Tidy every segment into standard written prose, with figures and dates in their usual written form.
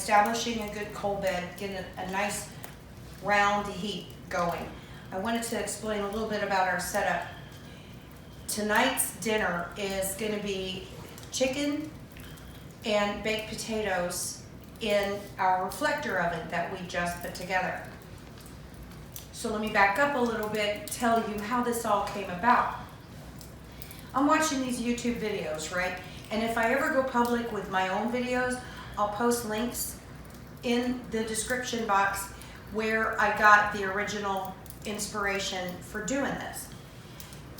establishing a good coal bed, getting a nice round heat going. I wanted to explain a little bit about our setup. Tonight's dinner is going to be chicken and baked potatoes in our reflector oven that we just put together. So let me back up a little bit, tell you how this all came about. I'm watching these YouTube videos, right? And if I ever go public with my own videos, I'll post links in the description box where I got the original inspiration for doing this.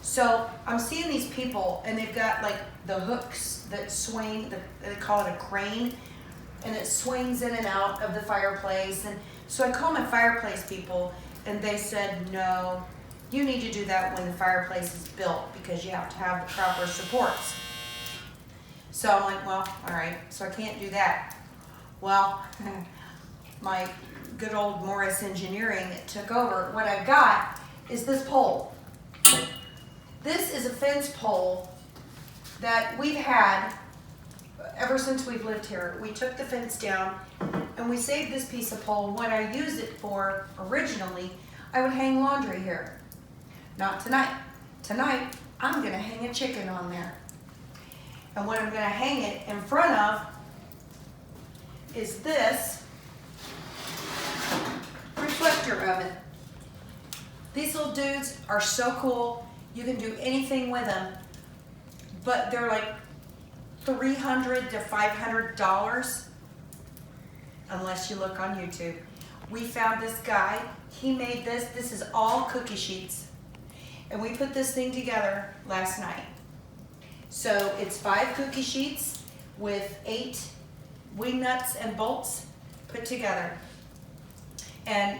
So I'm seeing these people and they've got like the hooks that swing, they call it a crane, and it swings in and out of the fireplace. And so I called my fireplace people and they said, no, you need to do that when the fireplace is built because you have to have the proper supports. So I'm like, well, all right, so I can't do that. Well, my good old Morris Engineering took over. What I've got is this pole. This is a fence pole that we've had ever since we've lived here. We took the fence down and we saved this piece of pole. What I used it for originally, I would hang laundry here. Not tonight. Tonight, I'm gonna hang a chicken on there. And what I'm gonna hang it in front of is this reflector oven. These little dudes are so cool. You can do anything with them, but they're like $300 to $500 unless you look on YouTube. We found this guy, he made this. This is all cookie sheets. And we put this thing together last night. So it's 5 cookie sheets with 8 wing nuts and bolts put together. And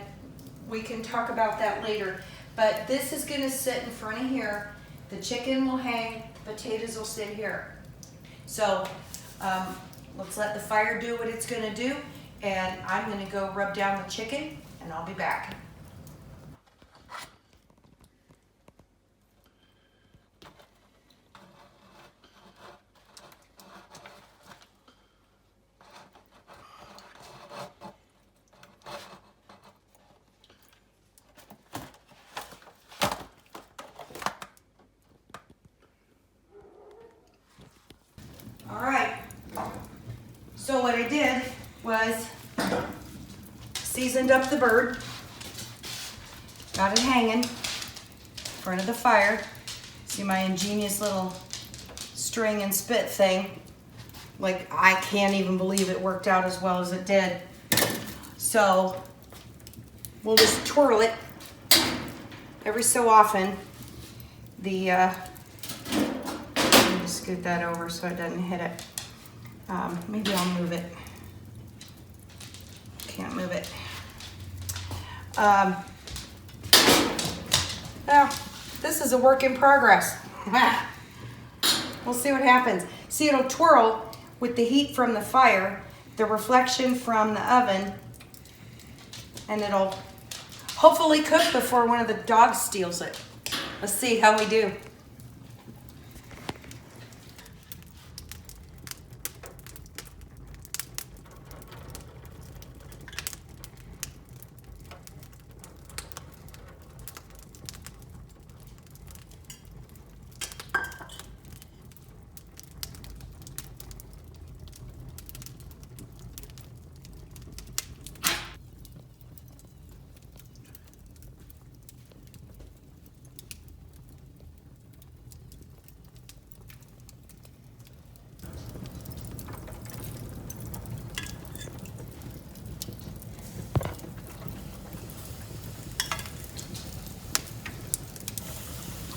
we can talk about that later. But this is gonna sit in front of here. The chicken will hang, the potatoes will sit here. So let's let the fire do what it's gonna do. And I'm gonna go rub down the chicken and I'll be back. All right, so what I did was seasoned up the bird, got it hanging in front of the fire. See my ingenious little string and spit thing? Like, I can't even believe it worked out as well as it did. So we'll just twirl it every so often. Let me scoot that over so it doesn't hit it. Maybe I'll move it. Can't move it. Well, this is a work in progress. We'll see what happens. See, it'll twirl with the heat from the fire, the reflection from the oven, and it'll hopefully cook before one of the dogs steals it. Let's see how we do.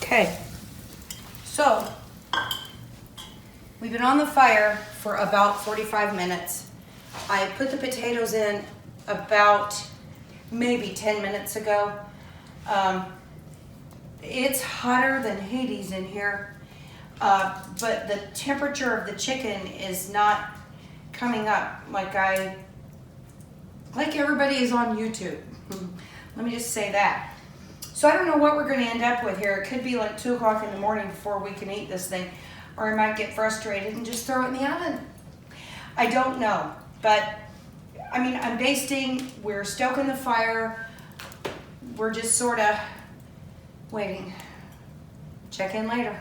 Okay, so we've been on the fire for about 45 minutes. I put the potatoes in about maybe 10 minutes ago. It's hotter than Hades in here, but the temperature of the chicken is not coming up like everybody is on YouTube. Let me just say that. So I don't know what we're going to end up with here. It could be like 2 o'clock in the morning before we can eat this thing, or I might get frustrated and just throw it in the oven. I don't know, but I mean, I'm basting, we're stoking the fire. We're just sort of waiting. Check in later.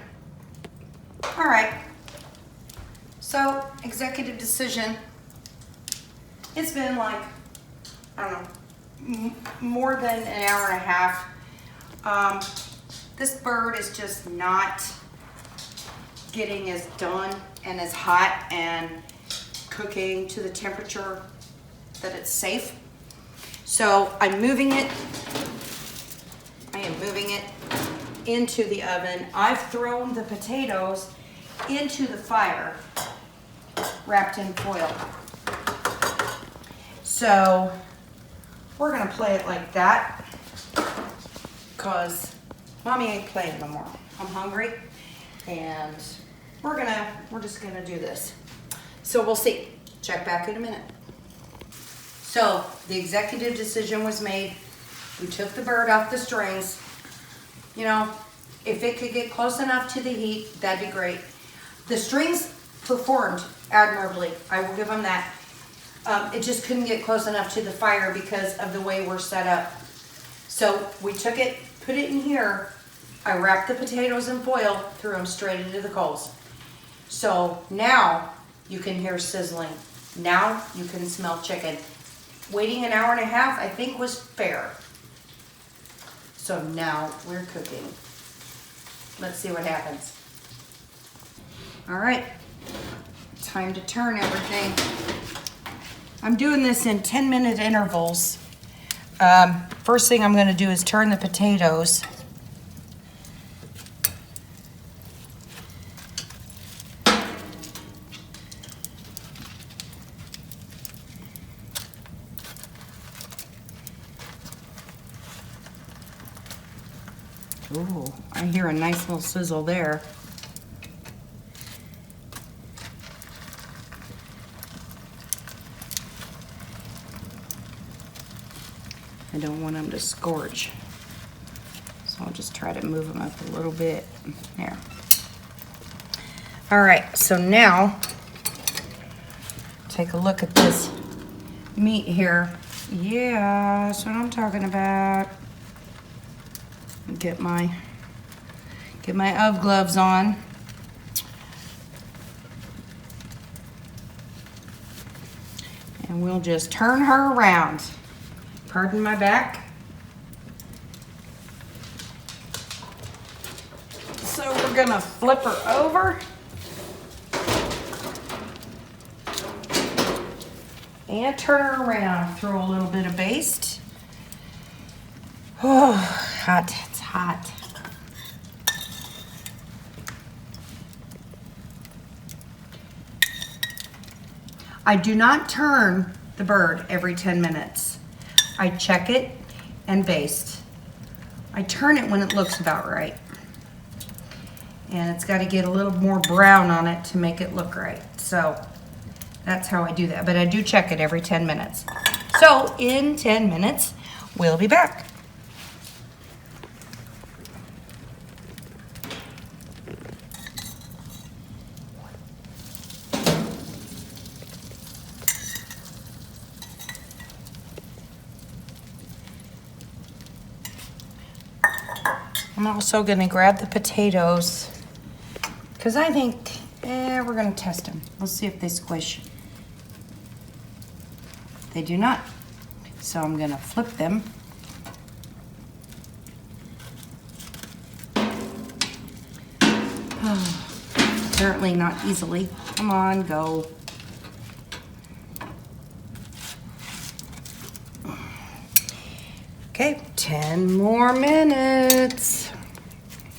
All right. So, executive decision. It's been like, I don't know, more than an hour and a half. This bird is just not getting as done and as hot and cooking to the temperature that it's safe. So I'm moving it. I am moving it into the oven. I've thrown the potatoes into the fire, wrapped in foil. So we're gonna play it like that because Mommy ain't playing no more. I'm hungry and we're just gonna do this. So we'll see. Check back in a minute. So the executive decision was made. We took the bird off the strings. You know, if it could get close enough to the heat, that'd be great. The strings performed admirably. I will give them that. It just couldn't get close enough to the fire because of the way we're set up. So we took it, put it in here. I wrapped the potatoes in foil, threw them straight into the coals. So now you can hear sizzling. Now you can smell chicken. Waiting an hour and a half, I think, was fair. So now we're cooking. Let's see what happens. All right, time to turn everything. I'm doing this in 10-minute intervals. First thing I'm gonna do is turn the potatoes. Ooh, I hear a nice little sizzle there. I don't want them to scorch, so I'll just try to move them up a little bit. There. All right, so now take a look at this meat here. Yeah, that's what I'm talking about. Get my UV gloves on. And we'll just turn her around. Pardon my back. So we're gonna flip her over. And turn her around. Throw a little bit of baste. Oh, hot. It's hot. I do not turn the bird every 10 minutes. I check it and baste. I turn it when it looks about right. And it's got to get a little more brown on it to make it look right. So that's how I do that. But I do check it every 10 minutes. So in 10 minutes, we'll be back. I'm also gonna grab the potatoes because I think, we're gonna test them. Let's see if they squish. They do not. So I'm gonna flip them. Apparently not easily. Come on, go. Okay, 10 more minutes.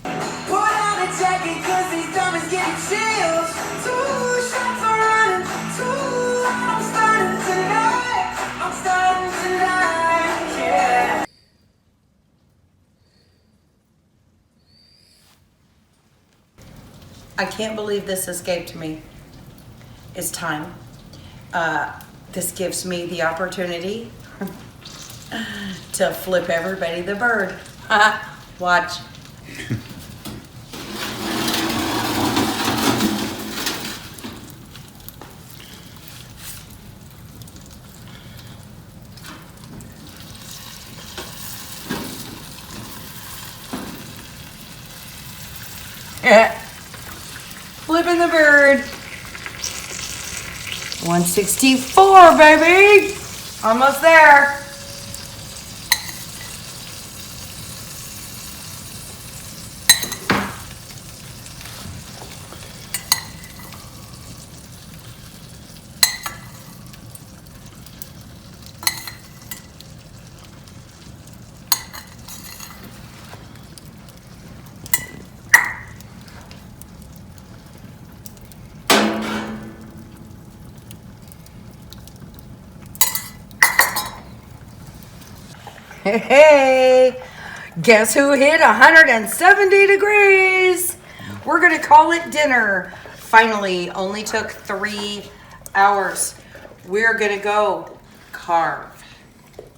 Pull out a jacket 'cause these dummies getting chills. 2 shots are running, 2. I'm starting tonight. I'm starting tonight, yeah. I can't believe this escaped me. It's time. This gives me the opportunity to flip everybody the bird. Watch. Flipping the bird. 164, baby. Almost there. Hey, guess who hit 170 degrees? We're gonna call it dinner. Finally, only took 3 hours. We're gonna go carve.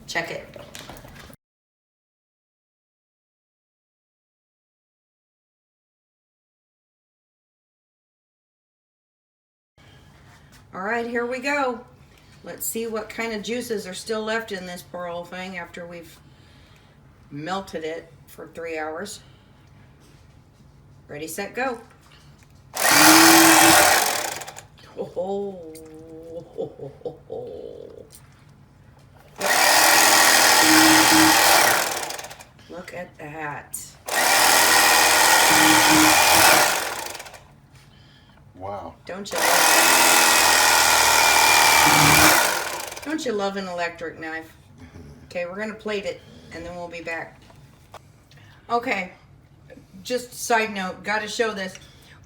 Check it. All right, here we go. Let's see what kind of juices are still left in this poor old thing after we've melted it for 3 hours. Ready, set, go. Oh. Look at that. Wow. Don't you love an electric knife? Okay, we're gonna plate it and then we'll be back. Okay, just side note, gotta show this.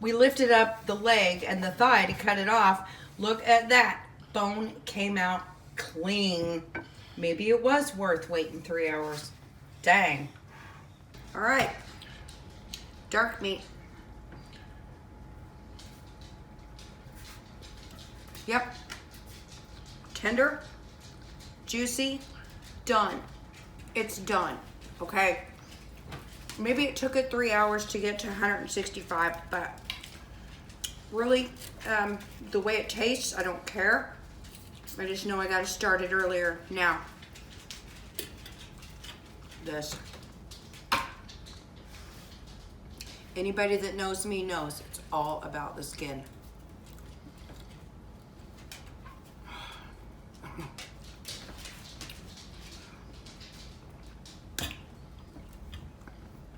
We lifted up the leg and the thigh to cut it off. Look at that. Bone came out clean. Maybe it was worth waiting 3 hours. Dang. All right, dark meat. Yep. Tender, juicy, done. It's done, okay? Maybe it took it 3 hours to get to 165, but really, the way it tastes, I don't care. I just know I gotta start it earlier. Now, this. Anybody that knows me knows it's all about the skin.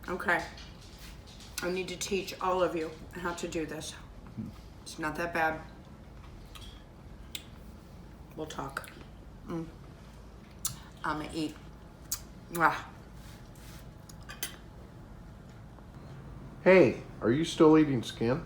Okay, I need to teach all of you how to do this. It's not that bad. We'll talk. I'm gonna eat. Mwah. Hey, are you still eating skin?